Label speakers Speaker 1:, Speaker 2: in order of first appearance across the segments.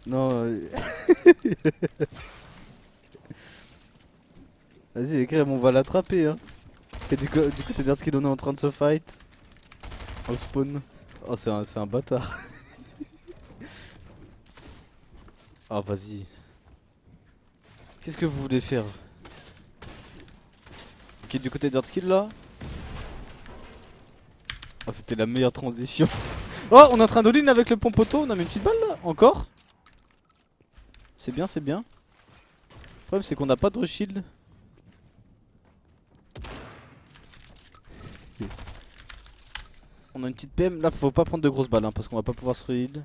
Speaker 1: Non. Vas-y, Ekrem, on va l'attraper. Hein. Et du coup, t'es dire qu'il en est en train de se fight. Au spawn. Oh, c'est un bâtard. Ah, vas-y. Qu'est-ce que vous voulez faire? Ok, du côté d'Earthskill là. Oh, c'était la meilleure transition. Oh, on est en train d'all-in avec le pompoto. On a mis une petite balle là. Encore. C'est bien, c'est bien. Le problème, c'est qu'on n'a pas de shield. On a une petite PM. Là, faut pas prendre de grosses balles hein, parce qu'on va pas pouvoir se heal.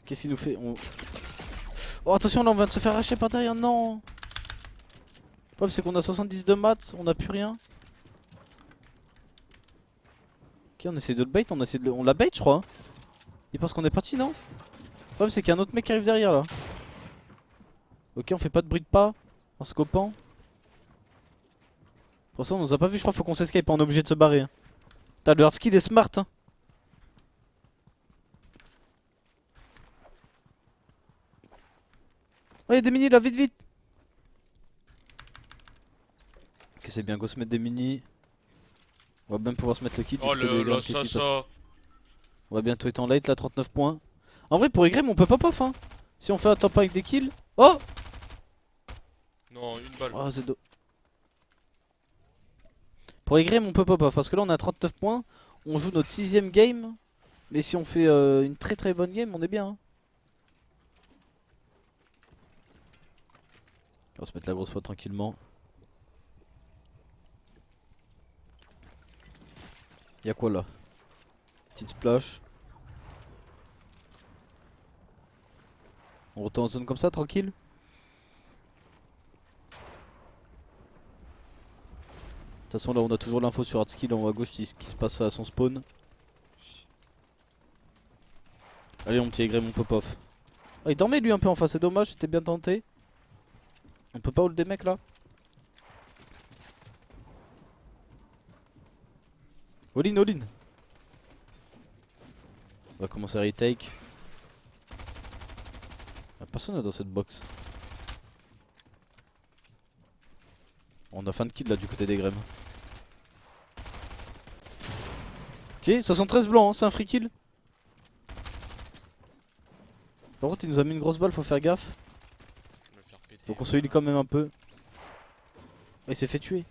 Speaker 1: Qu'est-ce qu'il nous fait Oh, attention, là, on vient de se faire arracher par derrière. Non. Le problème, c'est qu'on a 70 de maths. On a plus rien. Ok, on essaie de le bait. On l'a bait, je crois. Hein. Il pense qu'on est parti, non? Le problème, c'est qu'il y a un autre mec qui arrive derrière là. Ok, on fait pas de bruit de pas en scopant. Pour ça, on nous a pas vu, je crois. Faut qu'on s'escape. On est obligé de se barrer. Hein. T'as le hardskill est smart. Hein. Oh, y'a des minis là, vite, vite. Ok, c'est bien, go se mettre des minis. On va même pouvoir se mettre le kit.
Speaker 2: Oh
Speaker 1: Du
Speaker 2: là
Speaker 1: côté des
Speaker 2: là, ça.
Speaker 1: On va bientôt être en late là, 39 points. En vrai, pour Egrem, on peut pas off hein. Si on fait un top avec des kills. Oh!
Speaker 2: Non, une balle.
Speaker 1: Oh, c'est do... Pour Egrem, on peut pas off parce que là, on a 39 points. On joue notre 6ème game. Mais si on fait une très très bonne game, on est bien. Hein. On va se mettre la grosse fois tranquillement. Y'a quoi là? Petite splash. On retourne en zone comme ça, tranquille. De toute façon, là, on a toujours l'info sur Hardskill en haut à gauche, ce qui se passe à son spawn. Allez, mon petit Egrem, on pop off. Oh, il dormait lui un peu en face, c'est dommage, c'était bien tenté. On peut pas hold des mecs là? All in, all in. On va commencer à retake. Y'a personne là dans cette box. On a fin de kill là du côté des Grèmes. Ok, 73 blancs, hein, c'est un free kill. Par contre, il nous a mis une grosse balle, faut faire gaffe.
Speaker 2: Me faire péter.
Speaker 1: Donc on se heal quand même un peu. Oh, il s'est fait tuer.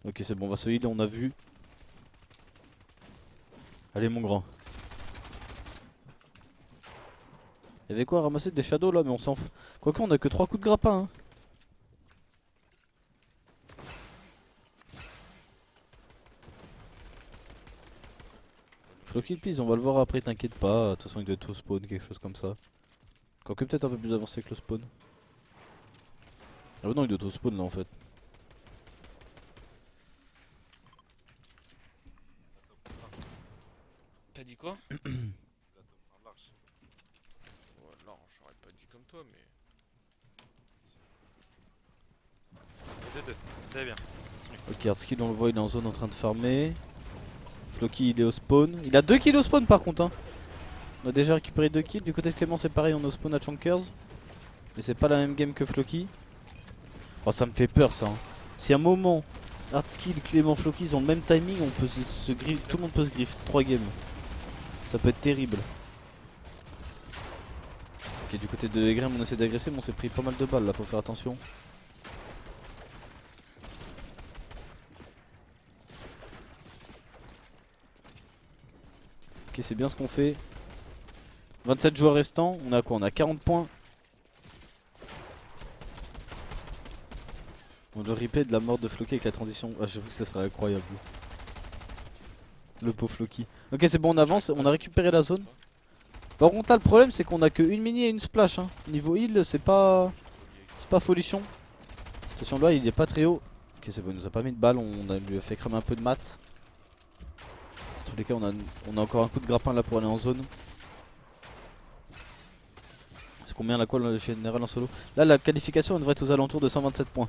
Speaker 1: Ok, c'est bon, on va se heal, on a vu. Allez, mon grand. Y'avait quoi à ramasser des shadows là, mais on s'en fout. Quoique, on a que 3 coups de grappin. Hein. Flocky please, on va le voir après, t'inquiète pas. De toute façon, il doit être au spawn, quelque chose comme ça. Quoique, peut-être un peu plus avancé que le spawn. Ah bah non, il doit être au spawn là en fait.
Speaker 2: T'as dit quoi? Ouais, là, j'aurais pas dit comme toi, mais.
Speaker 3: C'est bien.
Speaker 1: Ok, Hardskill on le voit, il est en zone en train de farmer. Flocky il est au spawn. Il a 2 kills au spawn par contre. Hein. On a déjà récupéré 2 kills. Du côté de Clément c'est pareil, on est au spawn à Chonkers. Mais c'est pas la même game que Flocky. Oh, ça me fait peur ça. Hein. Si à un moment, Hardskill, Clément, Flocky ils ont le même timing, on peut se griffe, tout le monde peut se griffe. 3 games. Ça peut être terrible. Ok, du côté de Egrem on essaie d'agresser, mais on s'est pris pas mal de balles là, faut faire attention. Ok, c'est bien ce qu'on fait. 27 joueurs restants, on a quoi? On a 40 points. On doit replay de la mort de Flocky avec la transition. Ah, j'avoue que ça serait incroyable. Le pauvre Flocky. Ok, c'est bon, on avance, on a récupéré la zone. Par contre, là, le problème, c'est qu'on a que une mini et une splash. Hein. Niveau heal, c'est pas folichon. Attention, là, il est pas très haut. Ok, c'est bon, il nous a pas mis de balle, on a lui a fait cramer un peu de maths. Dans tous les cas, on a encore un coup de grappin là pour aller en zone. C'est combien la quoi le général en solo? Là, la qualification elle devrait être aux alentours de 127 points.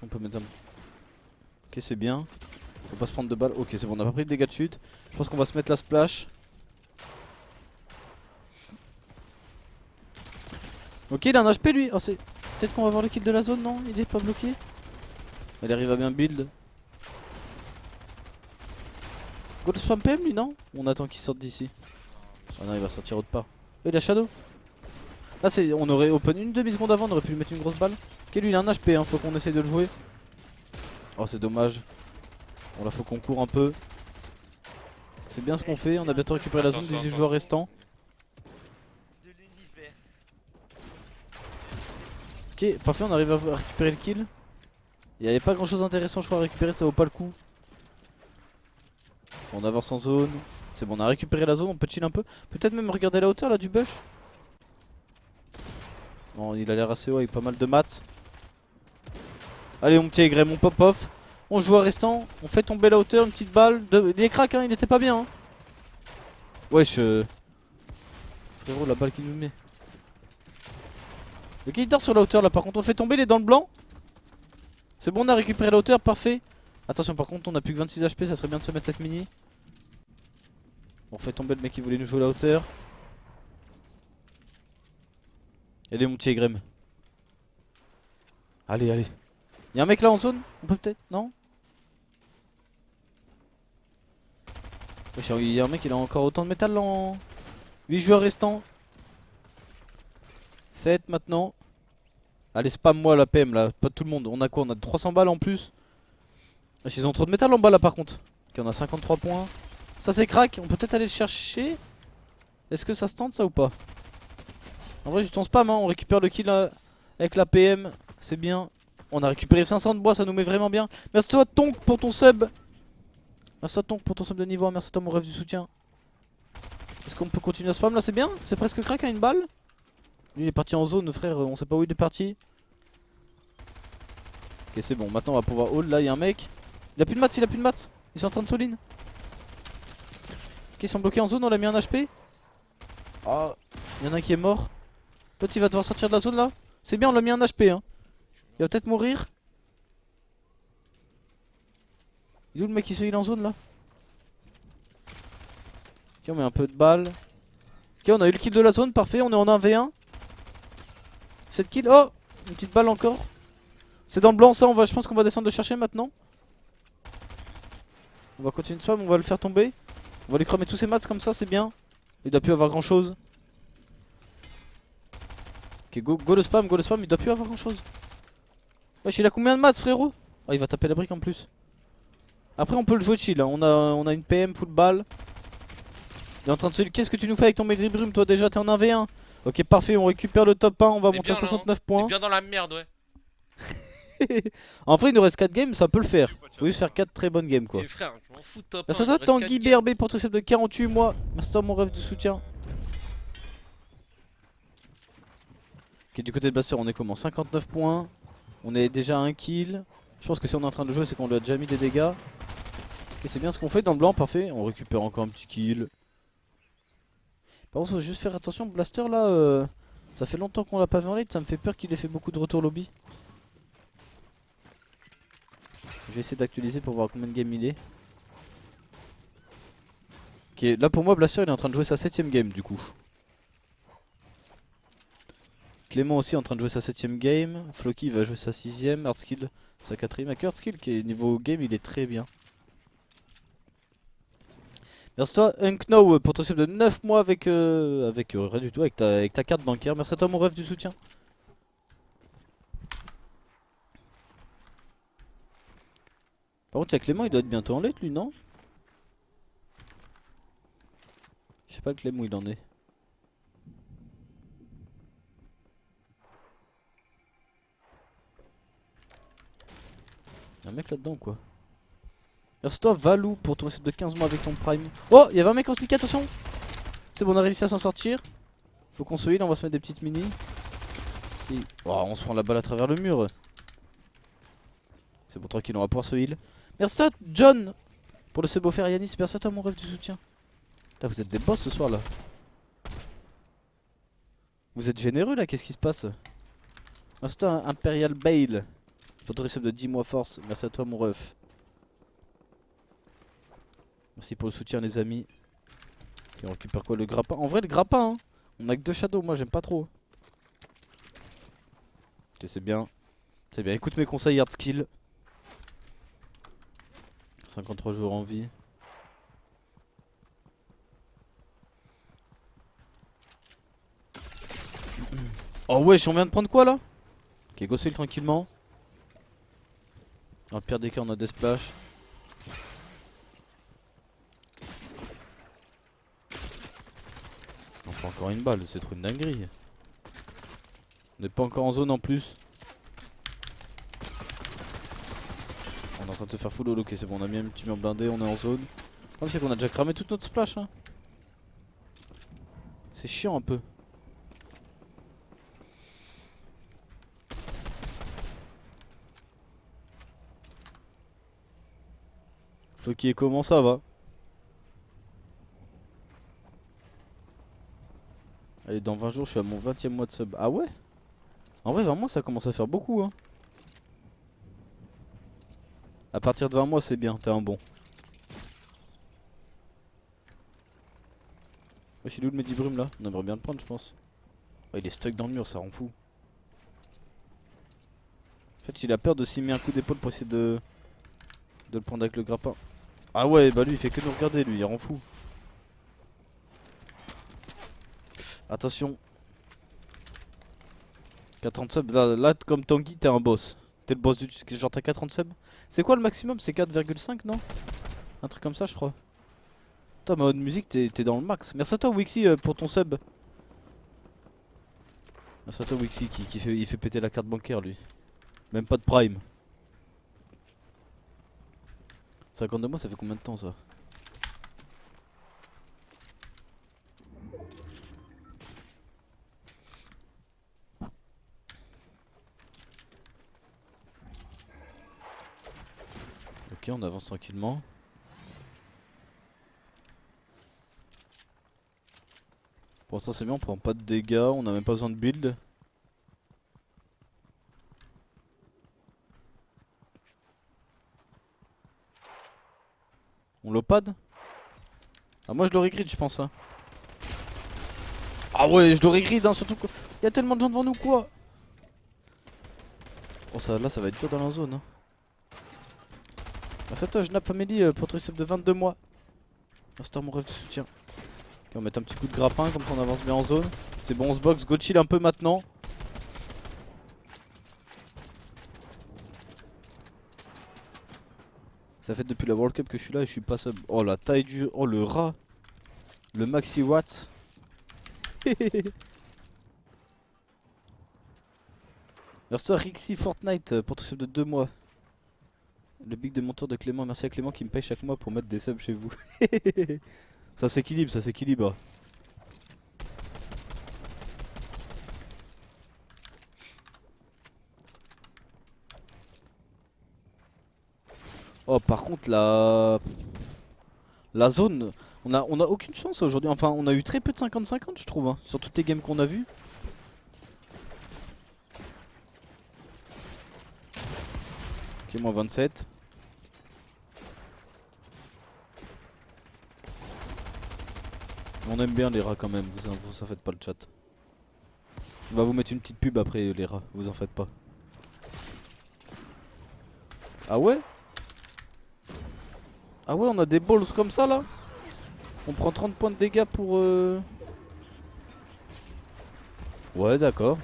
Speaker 1: Qu'est-ce qu'on peut mettre? Ok, c'est bien. Faut pas se prendre de balles. Ok, c'est bon, on a pas pris de dégâts de chute. Je pense qu'on va se mettre la splash. Ok, il a un HP lui. Oh, c'est... Peut-être qu'on va avoir le kill de la zone, non? Il est pas bloqué. Il arrive à bien build. Go spam PM lui, non? On attend qu'il sorte d'ici. Ah non, il va sortir autre part. Oh, il a Shadow. Là, c'est... on aurait open une demi-seconde avant, on aurait pu lui mettre une grosse balle. Ok, lui il a un HP, hein. Faut qu'on essaye de le jouer. Oh, c'est dommage. Bon, là, faut qu'on court un peu. C'est bien ce qu'on fait. On a bientôt récupéré la zone, 18 joueurs restants. Ok, parfait, on arrive à récupérer le kill. Il n'y avait pas grand chose d'intéressant je crois à récupérer, ça vaut pas le coup. On avance en zone. C'est bon, on a récupéré la zone, on peut chill un peu. Peut-être même regarder la hauteur là du bush. Bon, il a l'air assez haut avec pas mal de mats. Allez mon petit aigret, mon pop-off. On joue à restant, on fait tomber la hauteur, une petite balle. Il est crack hein, il était pas bien hein. Wesh frérot, la balle qu'il nous met. Ok, il dort sur la hauteur là, par contre on le fait tomber, il est dans le blanc. C'est bon, on a récupéré la hauteur, parfait. Attention, par contre, on a plus que 26 HP, ça serait bien de se mettre cette mini. On fait tomber le mec qui voulait nous jouer la hauteur. Allez, mon petit Egrem. Allez, allez. Y'a un mec là en zone? On peut peut-être? Non? Il y a un mec, il a encore autant de métal là en... 8 joueurs restants. 7 maintenant. Allez, spam moi la PM là, pas tout le monde. On a quoi? On a 300 balles en plus. Ils ont trop de métal en bas là par contre. Ok, on a 53 points. Ça c'est crack, on peut peut-être aller le chercher. Est-ce que ça se tente ça ou pas? En vrai juste on spam hein, on récupère le kill avec la PM. C'est bien. On a récupéré 500 de bois, ça nous met vraiment bien. Merci à toi Tonk pour ton sub. Merci à toi Tonk pour ton sub de niveau 1. Merci à toi mon rêve du soutien. Est-ce qu'on peut continuer à spam là? C'est bien. C'est presque crack à une balle. Lui il est parti en zone frère, on sait pas où il est parti. Ok c'est bon, maintenant on va pouvoir hold. Là il y a un mec. Il a plus de mats, il a plus de mats. Ils sont en train de soline. Ok, ils sont bloqués en zone, on l'a mis un HP. Oh, il y en a un qui est mort. L'autre il va devoir sortir de la zone là. C'est bien, on l'a mis un HP hein. Il va peut-être mourir. Il est où le mec qui se heal en zone là? Ok, on met un peu de balles. Ok, on a eu le kill de la zone, parfait, on est en 1v1. 7 kills, oh, une petite balle encore. C'est dans le blanc ça, je pense qu'on va descendre le chercher maintenant. On va continuer de spam, on va le faire tomber. On va lui cramer tous ses mats comme ça, c'est bien. Il doit plus avoir grand chose. Ok, go le spam, il doit plus avoir grand chose. Wesh, il a combien de mats frérot? Oh, il va taper la brique en plus. Après on peut le jouer chill hein. On a une PM full balle. Il est en train de se... Qu'est-ce que tu nous fais avec ton Megri-Brume? Toi déjà t'es en 1v1. Ok parfait, on récupère le top 1. On va monter à 69 points.
Speaker 2: Bien dans la merde ouais.
Speaker 1: En vrai il nous reste 4 games, ça peut le faire. Faut juste faire 4 très bonnes games quoi.
Speaker 2: Et frère, je m'en fous de top 1.
Speaker 1: Merci à toi Tanguy BRB pour ton sub de 48 mois. Merci à toi mon rêve de soutien. Ok, du côté de Blaster on est comment? 59 points. On est déjà à 1 kill. Je pense que si on est en train de jouer c'est qu'on lui a déjà mis des dégâts. Ok, c'est bien ce qu'on fait dans le blanc, parfait. On récupère encore un petit kill. Par contre faut juste faire attention, Blaster là ça fait longtemps qu'on l'a pas vu en late, ça me fait peur qu'il ait fait beaucoup de retours lobby. Je vais essayer d'actualiser pour voir combien de games il est. Ok, là pour moi Blaster il est en train de jouer sa 7ème game du coup. Clément aussi est en train de jouer sa 7ème game. Floki va jouer sa 6ème, Hardskill sa 4ème. Avec Hardskill qui est niveau game il est très bien. Merci à toi Unknow pour ton sub de 9 mois avec rien du tout, avec ta carte bancaire. Merci à toi mon rêve du soutien. Par contre, il y a Clément, il doit être bientôt en late lui, non? Je sais pas le Clément où il en est. Y'a un mec là-dedans ou quoi? Merci à toi Valou pour ton sub de 15 mois avec ton prime. Oh, il y avait un mec en stick, attention! C'est bon, on a réussi à s'en sortir. Faut qu'on se heal, on va se mettre des petites mini. Et... oh, on se prend la balle à travers le mur. C'est bon, tranquille, on va pouvoir se heal. Merci à toi John pour le sub offert Yanis. Merci à toi mon rêve du soutien. Là vous êtes des boss ce soir là. Vous êtes généreux là, qu'est-ce qui se passe? Merci à toi Imperial Bale Photorecept de 10 mois force. Merci à toi mon ref. Merci pour le soutien les amis. Et on récupère quoi, le grappin? En vrai le grappin hein. On a que 2 shadows, moi j'aime pas trop. Ok, c'est bien. C'est bien, écoute mes conseils hard skill. 53 jours en vie. Oh wesh, on vient de prendre quoi là? Ok, go sail tranquillement. Dans le pire des cas, on a des splash. On prend encore une balle, c'est trop une dinguerie. On n'est pas encore en zone en plus. On est en train de se faire full holo, ok c'est bon, on a mis un petit mur blindé, on est en zone. Le problème c'est qu'on a déjà cramé toute notre splash hein. C'est chiant un peu. Floki, comment ça va? Allez, dans 20 jours je suis à mon 20ème mois de sub. Ah ouais? En vrai 20 mois ça commence à faire beaucoup hein. À partir de 20 mois c'est bien, t'es un bon. Wesh, il est où le Medibrume là? On aimerait bien le prendre je pense. Oh, il est stuck dans le mur, ça rend fou. En fait il a peur de s'y mettre un coup d'épaule pour essayer de le prendre avec le grappin. Ah ouais bah lui il fait que nous regarder, lui il rend fou. Attention. 430 subs, là comme Tanguy t'es un boss. T'es le boss du genre t'as 430 subs. C'est quoi le maximum? C'est 4,5 non? Un truc comme ça je crois. Toi mode musique t'es dans le max. Merci à toi Wixi pour ton sub. Merci à toi Wixi il fait péter la carte bancaire lui. Même pas de prime. 52 mois ça fait combien de temps ça? Ok on avance tranquillement. Pour l'instant c'est bien, on prend pas de dégâts, on a même pas besoin de build. On l'opade? Ah moi je l'aurais grid je pense hein. Ah ouais je l'aurais grid hein surtout que... Y'a tellement de gens devant nous quoi. Oh ça là ça va être dur dans la zone hein. Merci à toi Jnap Family pour ton sub de 22 mois. Merci à mon rêve de soutien. Ok on va mettre un petit coup de grappin comme ça on avance bien en zone. C'est bon on se boxe, go chill un peu maintenant. Ça fait depuis la World Cup que je suis là et je suis pas sub. Oh la taille du jeu, oh le rat. Le maxi watt. Merci toi Rixi Fortnite pour ton sub de 2 mois. Le big de monteur de Clément, merci à Clément qui me paye chaque mois pour mettre des subs chez vous. Ça s'équilibre, ça s'équilibre. Oh par contre la zone, on a aucune chance aujourd'hui. Enfin on a eu très peu de 50-50 je trouve hein, sur toutes les games qu'on a vues. Ok moins 27. On aime bien les rats quand même, vous en faites pas le chat. On va vous mettre une petite pub après les rats, vous en faites pas. Ah ouais? Ah ouais on a des balls comme ça là. On prend 30 points de dégâts pour Ouais d'accord.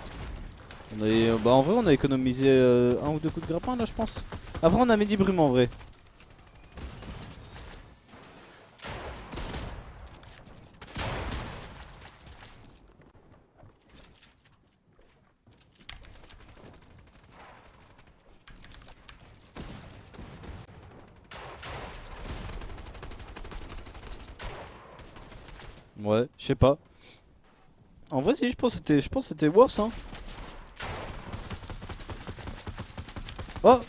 Speaker 1: Bah en vrai on a économisé un ou deux coups de grappin là je pense. Après on a mis du brume en vrai. Ouais, je sais pas. En vrai si je pense que c'était worse hein. Oh!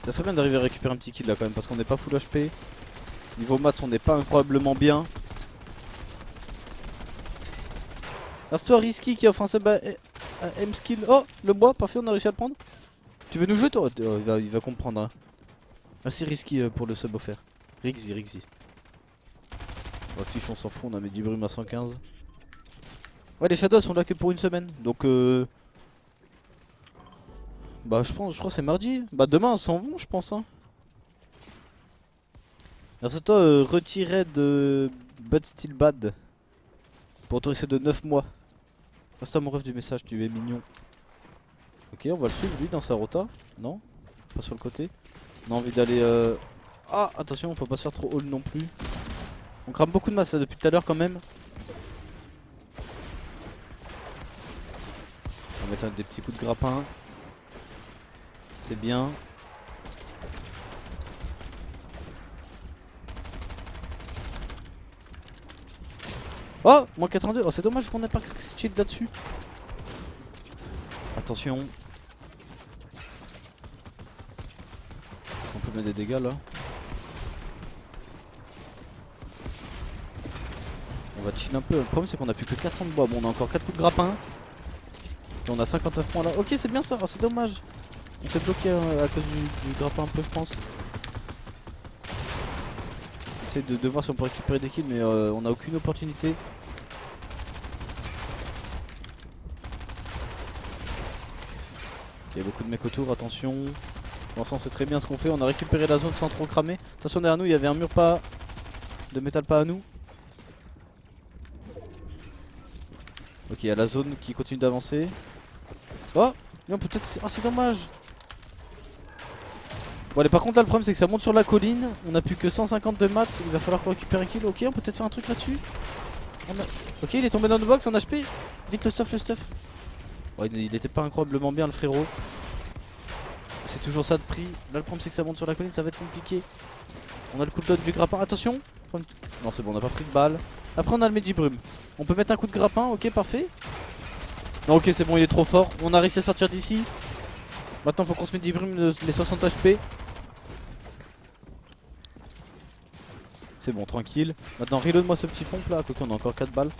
Speaker 1: Ça serait bien d'arriver à récupérer un petit kill là quand même parce qu'on n'est pas full HP. Niveau maths on n'est pas incroyablement bien. Reste-toi Risky qui offre un sub à M-Skill. Oh! Le bois, parfait on a réussi à le prendre. Tu veux nous jouer toi? Oh, il va comprendre. Hein. Assez risqué pour le sub offert. Rixi, Rixi. Oh, fiche, on s'en fout, on a mis du brume à 115. Ouais, les shadows sont là que pour une semaine. Donc bah je crois que c'est mardi. Bah demain ils s'en vont je pense hein. Merci à toi retiré de But Still Bad. Pour autoriser de 9 mois. Merci à toi mon rêve du message, tu es mignon. Ok, on va le suivre lui dans sa rota. Non? Pas sur le côté. On a envie d'aller Ah attention, faut pas se faire trop haul non plus. On crame beaucoup de masse là, depuis tout à l'heure quand même. On va mettre des petits coups de grappin. C'est bien. Oh, moins 82. Oh, c'est dommage qu'on ait pas shield là-dessus. Attention. Est-ce qu'on peut mettre des dégâts là? On va chill un peu. Le problème c'est qu'on a plus que 400 de bois. Bon, on a encore 4 coups de grappin. Et on a 59 points là. Ok, c'est bien ça. Oh, c'est dommage. On s'est bloqué à cause du grappin un peu, je pense. Essayer de voir si on peut récupérer des kills, mais on a aucune opportunité. Il y a beaucoup de mecs autour, attention. Pour l'instant, c'est très bien ce qu'on fait. On a récupéré la zone sans trop cramer. Attention, derrière nous, il y avait un mur pas de métal pas à nous. Ok, il y a la zone qui continue d'avancer. Oh, non, peut-être. Oh, c'est dommage. Bon, allez, par contre, là, le problème, c'est que ça monte sur la colline. On a plus que 150 de maths. Il va falloir qu'on récupère un kill. Ok, on peut peut-être faire un truc là-dessus. Ok, il est tombé dans le box en HP. Vite le stuff, le stuff. Oh, il était pas incroyablement bien, le frérot. C'est toujours ça de prix. Là, le problème, c'est que ça monte sur la colline. Ça va être compliqué. On a le cooldown du grappin. Attention. Non, c'est bon, on a pas pris de balle. Après, on a le Medibrume. On peut mettre un coup de grappin. Ok, parfait. Non, ok, c'est bon, il est trop fort. On a réussi à sortir d'ici. Maintenant, faut qu'on se Medibrume les 60 HP. C'est bon, tranquille. Maintenant, reload moi ce petit pompe là. Quoique, on a encore 4 balles.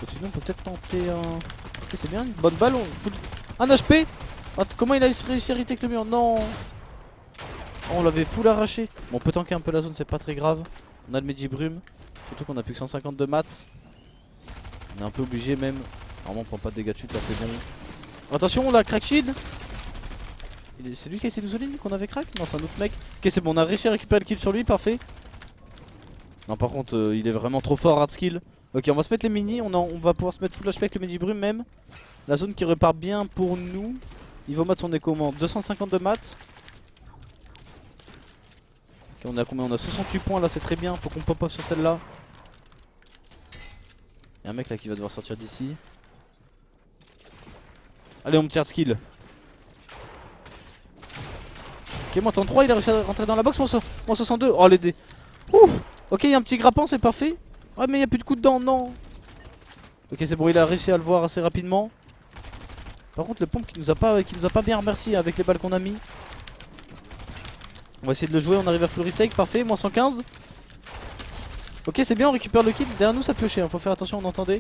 Speaker 1: Sinon, on peut peut-être tenter un. Ok, c'est bien, une bonne balle. Un HP. Oh, comment il a réussi à irriter avec le mur? Non. Oh, on l'avait full arraché. Bon, on peut tanker un peu la zone, c'est pas très grave. On a le Medibrume. Surtout qu'on a plus que 150 de maths. On est un peu obligé même. Normalement, on prend pas de dégâts de chute là, c'est bon. Attention, la crack shield. C'est lui qui a essayé de nous all qu'on avait crack? Non, c'est un autre mec. Ok, c'est bon, on a réussi à récupérer le kill sur lui, parfait. Non, par contre, il est vraiment trop fort, hard skill. Ok, on va se mettre les mini. On va pouvoir se mettre full HP avec le Medibrume même. La zone qui repart bien pour nous. Il va mettre son écho 250 de maths. Ok, on a combien? On a 68 points là, c'est très bien. Faut qu'on pop off sur celle-là. Y'a un mec là qui va devoir sortir d'ici. Allez, on me tire de skill. Ok, moins 33, il a réussi à rentrer dans la box. Moins 62. Oh, les dés. Ouf. Ok, y'a un petit grappin, c'est parfait. Ah, mais y'a plus de coups dedans, non. Ok, c'est bon, il a réussi à le voir assez rapidement. Par contre, le pompe qui nous a pas bien remercié avec les balles qu'on a mis. On va essayer de le jouer, on arrive à full retake, parfait, moins 115. Ok, c'est bien, on récupère le kill. Derrière nous, ça piochait, hein, faut faire attention, on entendait.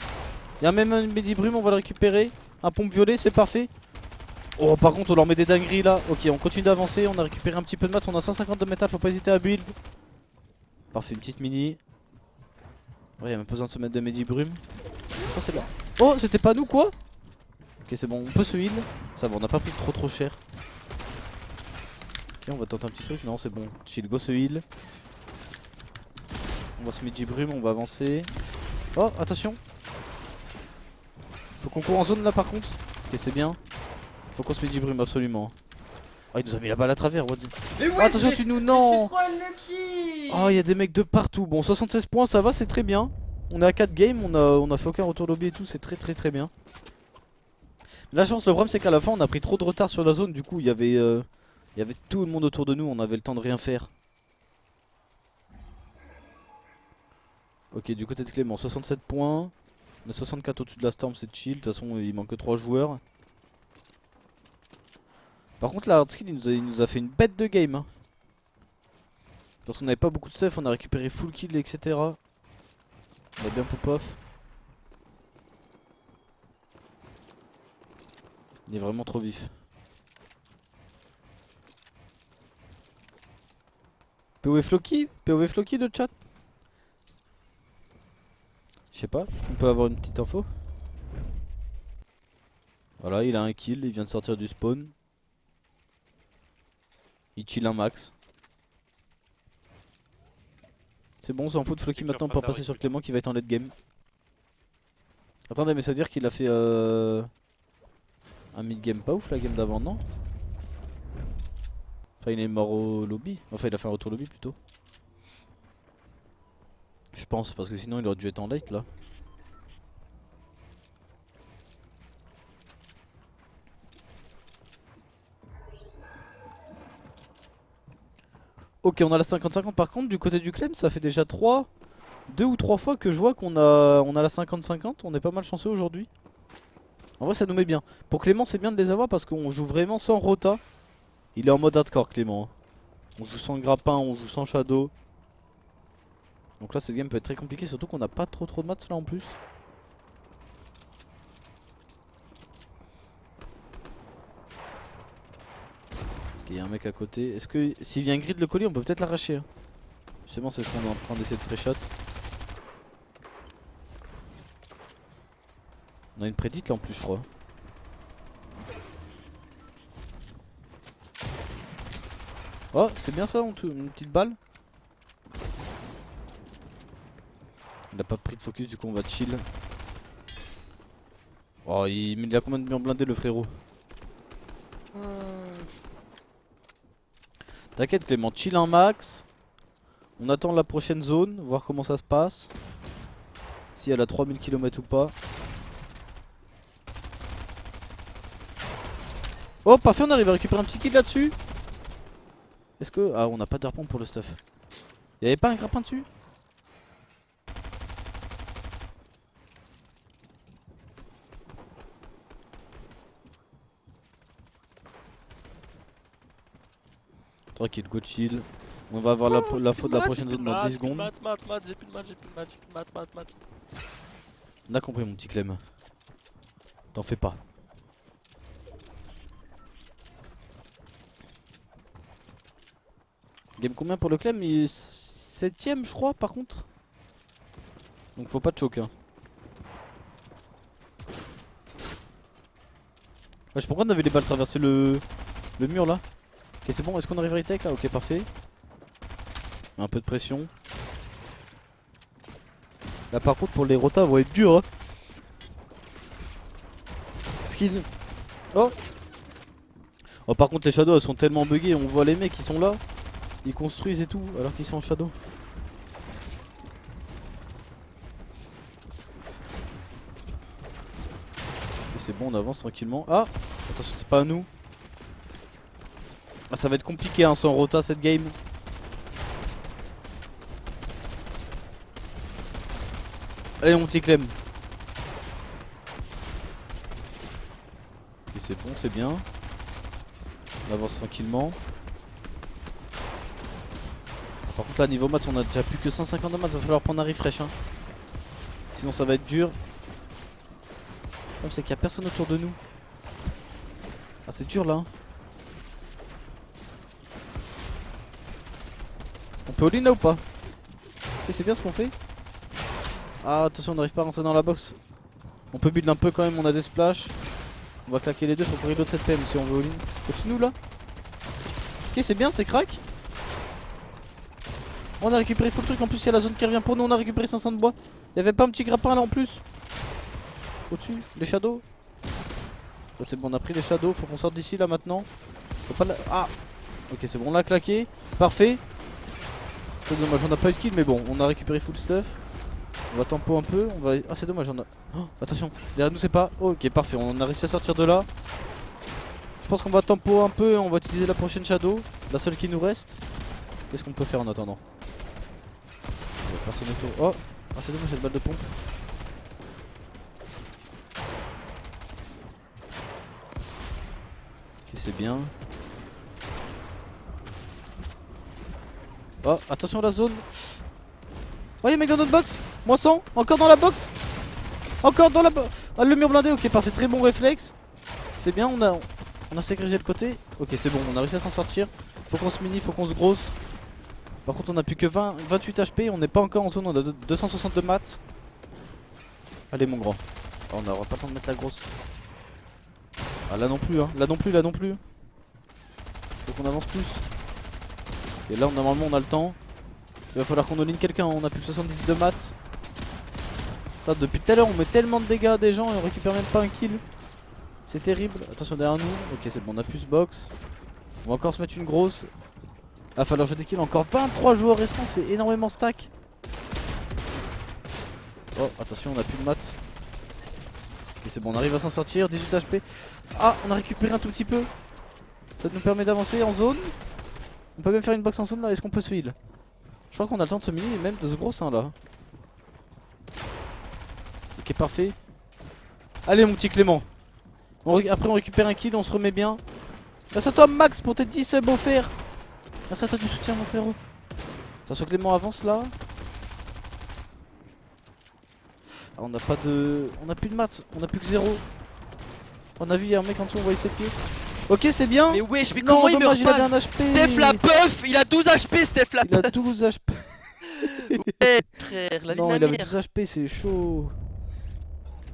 Speaker 1: Il y a même un Medibrume, on va le récupérer. Un pompe violet, c'est parfait. Oh, par contre, on leur met des dingueries là. Ok, on continue d'avancer, on a récupéré un petit peu de maths, on a 150 de métal, faut pas hésiter à build. Parfait, une petite mini. Ouais, y'a même pas besoin de se mettre de Medibrume. Oh, c'est là. Oh, c'était pas nous quoi? Ok, c'est bon, on peut se heal. Ça va, on a pas pris trop cher. Ok, on va tenter un petit truc. Non, c'est bon. Chill, go se heal. On va se Medibrume, on va avancer. Oh, attention. Faut qu'on court en zone là par contre. Ok, c'est bien. Faut qu'on se Medibrume absolument. Oh, il nous a mis la balle à travers.
Speaker 2: Mais
Speaker 1: oh, attention, tu nous. Non.
Speaker 2: Unlucky.
Speaker 1: Oh, il y a des mecs de partout. Bon, 76 points, ça va, c'est très bien. On est à 4 games, on a fait aucun retour lobby et tout, c'est très bien. Là, je pense le problème c'est qu'à la fin on a pris trop de retard sur la zone, du coup il y avait tout le monde autour de nous, on avait le temps de rien faire. Ok, du côté de Clément, 67 points. On a 64 au-dessus de la Storm, c'est chill, de toute façon il manque que 3 joueurs. Par contre la hardskill il nous a fait une bête de game hein. Parce qu'on avait pas beaucoup de stuff, on a récupéré full kill etc. On a bien pop off. Il est vraiment trop vif. POV Floki? POV Floki de chat? Je sais pas, on peut avoir une petite info. Voilà, il a un kill, il vient de sortir du spawn. Il chill un max. C'est bon, on s'en fout de Floki maintenant, on peut passer sur Clément qui va être en late game. Attendez, mais ça veut dire qu'il a fait un mid game pas ouf la game d'avant, non? Enfin, il est mort au lobby. Enfin, il a fait un retour lobby plutôt. Je pense, parce que sinon il aurait dû être en late là. Ok, on a la 50-50. Par contre, du côté du Clem, ça fait déjà 2 ou 3 fois que je vois qu'on a la 50-50. On est pas mal chanceux aujourd'hui. En vrai, ça nous met bien. Pour Clément, c'est bien de les avoir parce qu'on joue vraiment sans rota. Il est en mode hardcore, Clément. On joue sans grappin, on joue sans shadow. Donc là, cette game peut être très compliquée, surtout qu'on n'a pas trop de mats là en plus. Ok, y'a un mec à côté. Est-ce que s'il vient grid le colis, on peut peut-être l'arracher hein. Justement, c'est ce qu'on est en train d'essayer de pré-shot. On a une prédite là en plus, je crois. Oh, c'est bien ça, une petite balle. Il a pas pris de focus, du coup on va chill. Oh, il a combien de murs blindés le frérot? T'inquiète Clément, chill un max. On attend la prochaine zone, voir comment ça se passe. Si elle a 3000 km ou pas. Oh, parfait, on arrive à récupérer un petit kill là-dessus. Est-ce que... Ah, on n'a pas d'arpon pour le stuff. Y'avait pas un grappin dessus? Tranquille, go chill. On va avoir l'info de la prochaine zone dans 10 secondes.
Speaker 2: J'ai plus de match.
Speaker 1: On a compris mon petit Clem. T'en fais pas. Game combien pour le Clem? Il est 7ème je crois par contre. Donc faut pas de choke hein. Wesh, pourquoi on avait les balles traverser le mur là? Ok c'est bon, est-ce qu'on arrive à retake là? Ok parfait. Un peu de pression. Là par contre pour les rotas vont être durs hein. Skill. Oh. Oh par contre les shadows elles sont tellement buggées, on voit les mecs qui sont là. Ils construisent et tout alors qu'ils sont en shadow. Ok c'est bon, on avance tranquillement. Ah attention, c'est pas à nous. Ah ça va être compliqué hein, sans rota cette game. Allez mon petit Clem. Ok c'est bon, c'est bien. On avance tranquillement. Par contre là niveau maths on a déjà plus que 150 de maths, va falloir prendre un refresh hein. Sinon ça va être dur. Le problème c'est qu'il n'y a personne autour de nous. Ah c'est dur là hein. On peut all-in là ou pas? Ok c'est bien ce qu'on fait. Ah attention on n'arrive pas à rentrer dans la box. On peut build un peu quand même, on a des splash. On va claquer les deux, faut courir l'autre 7 PM si on veut all-in. Au-dessus de nous là. Ok c'est bien, c'est crack. On a récupéré full truc, en plus il y a la zone qui revient pour nous, on a récupéré 500 de bois. Il y avait pas un petit grappin là en plus? Au-dessus, les shadows. Oh, c'est bon, on a pris les shadows, faut qu'on sorte d'ici là maintenant. Faut pas la... Ah. Ok c'est bon, on l'a claqué, parfait. C'est dommage, on a pas eu de kill mais bon, on a récupéré full stuff. On va tempo un peu, on va... Ah c'est dommage, on a... Oh, attention, derrière nous c'est pas... Oh, ok parfait, on a réussi à sortir de là. Je pense qu'on va tempo un peu et on va utiliser la prochaine shadow. La seule qui nous reste. Qu'est-ce qu'on peut faire en attendant? Il y a personne autour. Oh, ah c'est dommage cette balle de pompe. Ok c'est bien. Oh attention la zone. Oh y'a mec dans notre box. Moins 100. Encore dans la box. Encore dans la box. Ah le mur blindé. Ok parfait, très bon réflexe. C'est bien, on a ségrégé le côté. Ok c'est bon, on a réussi à s'en sortir. Faut qu'on se mini, faut qu'on se grosse. Par contre on a plus que 28 HP, on n'est pas encore en zone, on a 262 mats. Allez mon grand. Oh, on aura pas le temps de mettre la grosse. Ah là non plus hein, là non plus, là non plus. Faut qu'on avance plus. Et là normalement on a le temps. Il va falloir qu'on all-in quelqu'un, on a plus que 70 de mats. Putain, depuis tout à l'heure on met tellement de dégâts à des gens et on récupère même pas un kill. C'est terrible, attention derrière nous. Ok c'est bon, on a plus box. On va encore se mettre une grosse. Ah, falloir jeter kill, encore 23 joueurs restants, c'est énormément stack. Oh attention, on a plus de maths. Ok c'est bon, on arrive à s'en sortir, 18 HP. Ah, on a récupéré un tout petit peu. Ça nous permet d'avancer en zone. On peut même faire une box en zone là, est-ce qu'on peut se heal? Je crois qu'on a le temps de se miner et même de ce gros sein là. Ok parfait. Allez mon petit Clément. Après on récupère un kill, on se remet bien. Merci à toi Max pour tes 10 subs offerts. Merci à toi du soutien mon frérot. Attention Clément avance là. Ah, on n'a pas de... On a plus de maths, on a plus que 0. On a vu il y a un mec en dessous, on voit ses pieds. Ok c'est bien.
Speaker 2: Mais wesh, mais
Speaker 1: Non
Speaker 2: comment il
Speaker 1: dommage,
Speaker 2: meurt
Speaker 1: il a
Speaker 2: pas?
Speaker 1: un HP.
Speaker 2: Steph la buff, il a 12 HP Steph la
Speaker 1: Il a
Speaker 2: buff.
Speaker 1: 12 HP.
Speaker 2: Ouais frère, la vie
Speaker 1: Non
Speaker 2: de
Speaker 1: il
Speaker 2: la
Speaker 1: avait
Speaker 2: mère.
Speaker 1: 12 HP, c'est chaud.